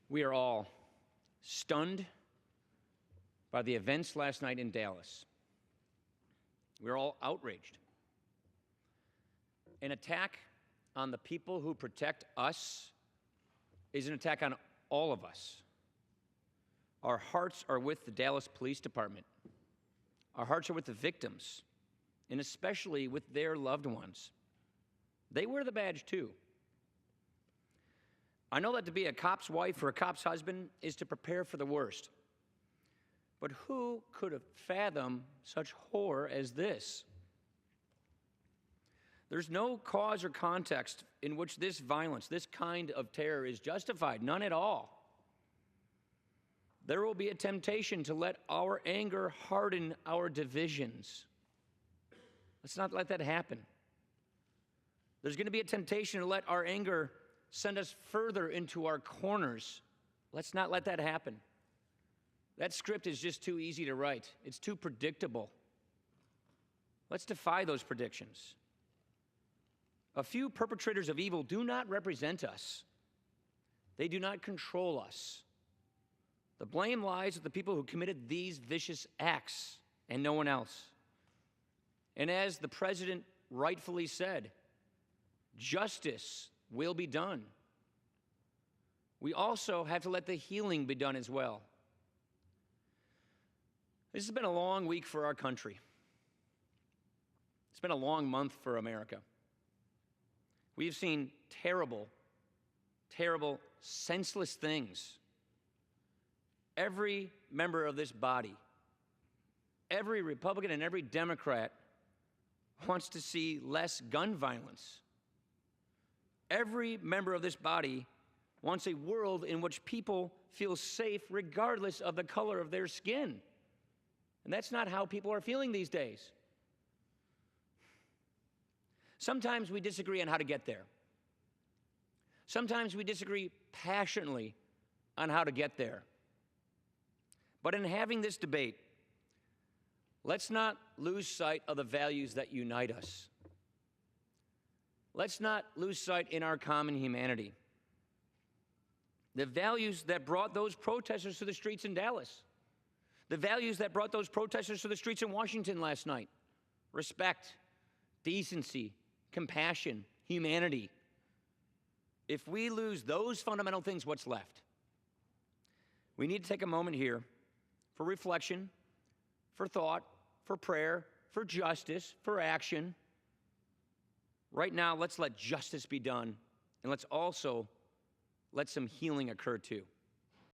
We are all stunned by the events last night in Dallas. We're all outraged. An attack on the people who protect us is an attack on all of us. Our hearts are with the Dallas Police Department. Our hearts are with the victims, and especially with their loved ones. They wear the badge too. I know that to be a cop's wife or a cop's husband is to prepare for the worst. But who could have fathomed such horror as this? There's no cause or context in which this violence, this kind of terror is justified, none at all. There will be a temptation to let our anger harden our divisions. Let's not let that happen. There's going to be a temptation to let our anger send us further into our corners. Let's not let that happen. That script is just too easy to write. It's too predictable. Let's defy those predictions. A few perpetrators of evil do not represent us. They do not control us. The blame lies with the people who committed these vicious acts and no one else. And as the president rightfully said, justice will be done. We also have to let the healing be done as well. This has been a long week for our country. It's been a long month for America. We've seen terrible, terrible, senseless things. Every member of this body, every Republican and every Democrat wants to see less gun violence. Every member of this body wants a world in which people feel safe regardless of the color of their skin. And that's not how people are feeling these days. Sometimes we disagree on how to get there. Sometimes we disagree passionately on how to get there. But in having this debate, let's not lose sight of the values that unite us. Let's not lose sight in our common humanity. The values that brought those protesters to the streets in Dallas. The values that brought those protesters to the streets in Washington last night. Respect, decency, compassion, humanity. If we lose those fundamental things, what's left? We need to take a moment here for reflection, for thought, for prayer, for justice, for action. Right now, let's let justice be done, and let's also let some healing occur too.